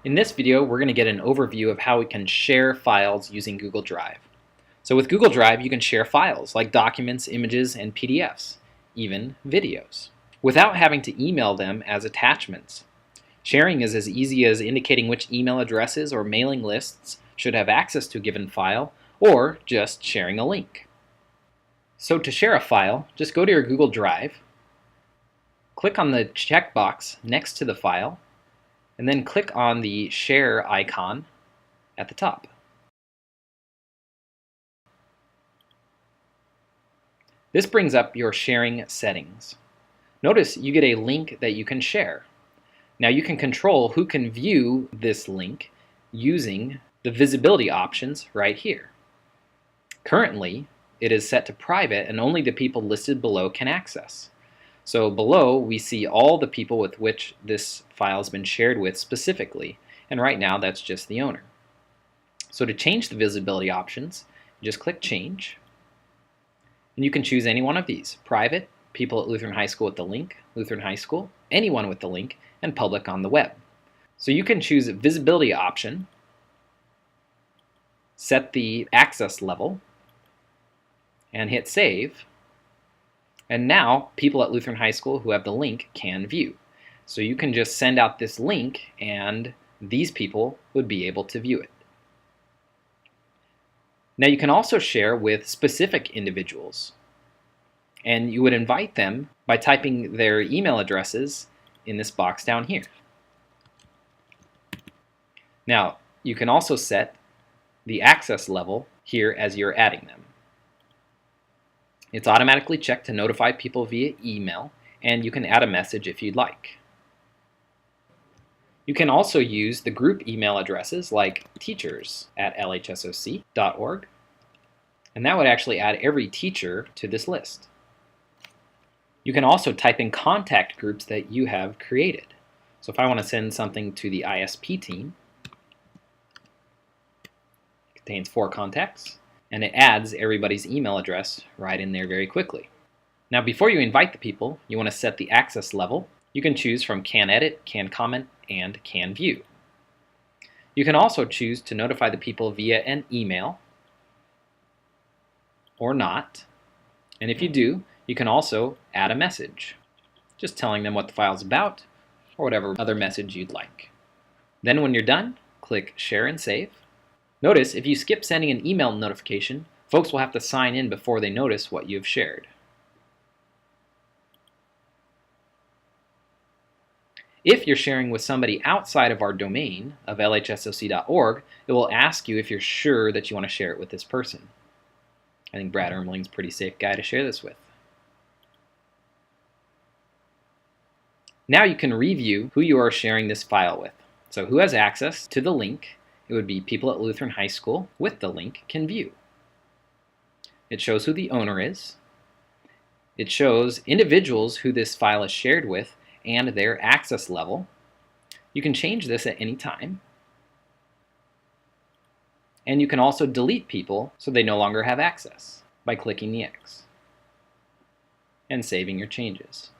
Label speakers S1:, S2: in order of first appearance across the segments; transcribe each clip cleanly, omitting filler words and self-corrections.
S1: In this video, we're going to get an overview of how we can share files using Google Drive. So with Google Drive, you can share files like documents, images, and PDFs, even videos, without having to email them as attachments. Sharing is as easy as indicating which email addresses or mailing lists should have access to a given file, or just sharing a link. So to share a file, just go to your Google Drive, click on the checkbox next to the file, and then click on the share icon at the top. This brings up your sharing settings. Notice you get a link that you can share. Now you can control who can view this link using the visibility options right here. Currently, it is set to private and only the people listed below can access. So below we see all the people with which this file has been shared with specifically, and right now that's just the owner. So to change the visibility options, just click Change, and you can choose any one of these: private, people at Lutheran High School with the link, Lutheran High School, anyone with the link, and public on the web. So you can choose visibility option, set the access level, and hit Save. And now people at Lutheran High School who have the link can view. So you can just send out this link and these people would be able to view it. Now you can also share with specific individuals, and you would invite them by typing their email addresses in this box down here. Now you can also set the access level here as you're adding them. It's automatically checked to notify people via email, and you can add a message if you'd like. You can also use the group email addresses like teachers@lhsoc.org, and that would actually add every teacher to this list. You can also type in contact groups that you have created. So if I want to send something to the ISP team, it contains 4 contacts, and it adds everybody's email address right in there very quickly. Now before you invite the people, you want to set the access level. You can choose from Can Edit, Can Comment, and Can View. You can also choose to notify the people via an email or not, and if you do, you can also add a message, just telling them what the file's about or whatever other message you'd like. Then when you're done, click Share and Save. Notice if you skip sending an email notification, folks will have to sign in before they notice what you've shared. If you're sharing with somebody outside of our domain of lhsoc.org, it will ask you if you're sure that you want to share it with this person. I think Brad Ermeling's a pretty safe guy to share this with. Now you can review who you are sharing this file with. So who has access to the link? It would be people at Lutheran High School with the link can view. It shows who the owner is. It shows individuals who this file is shared with and their access level. You can change this at any time. And you can also delete people so they no longer have access by clicking the X and saving your changes.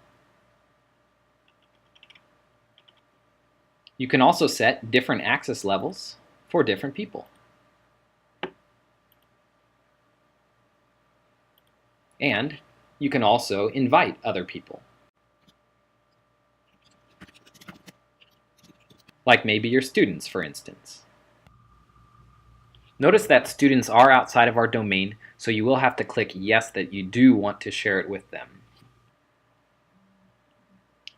S1: You can also set different access levels for different people. And you can also invite other people, like maybe your students, for instance. Notice that students are outside of our domain, so you will have to click yes that you do want to share it with them.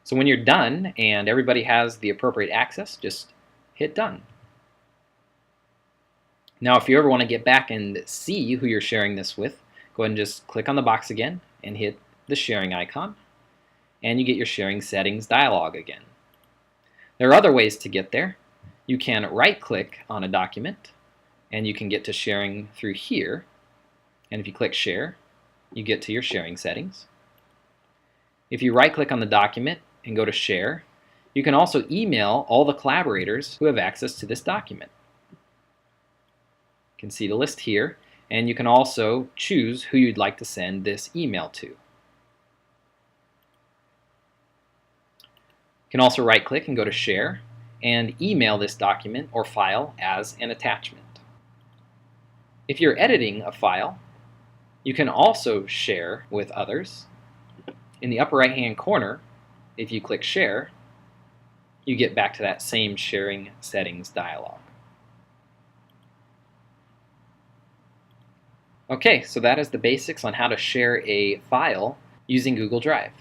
S1: So when you're done and everybody has the appropriate access, just hit Done. Now if you ever want to get back and see who you're sharing this with, go ahead and just click on the box again and hit the sharing icon, and you get your sharing settings dialog again. There are other ways to get there. You can right-click on a document and you can get to sharing through here, and if you click Share, you get to your sharing settings. If you right-click on the document and go to Share, you can also email all the collaborators who have access to this document. You can see the list here, and you can also choose who you'd like to send this email to. You can also right-click and go to Share, and email this document or file as an attachment. If you're editing a file, you can also share with others. In the upper right-hand corner, if you click Share, you get back to that same sharing settings dialog. Okay, so that is the basics on how to share a file using Google Drive.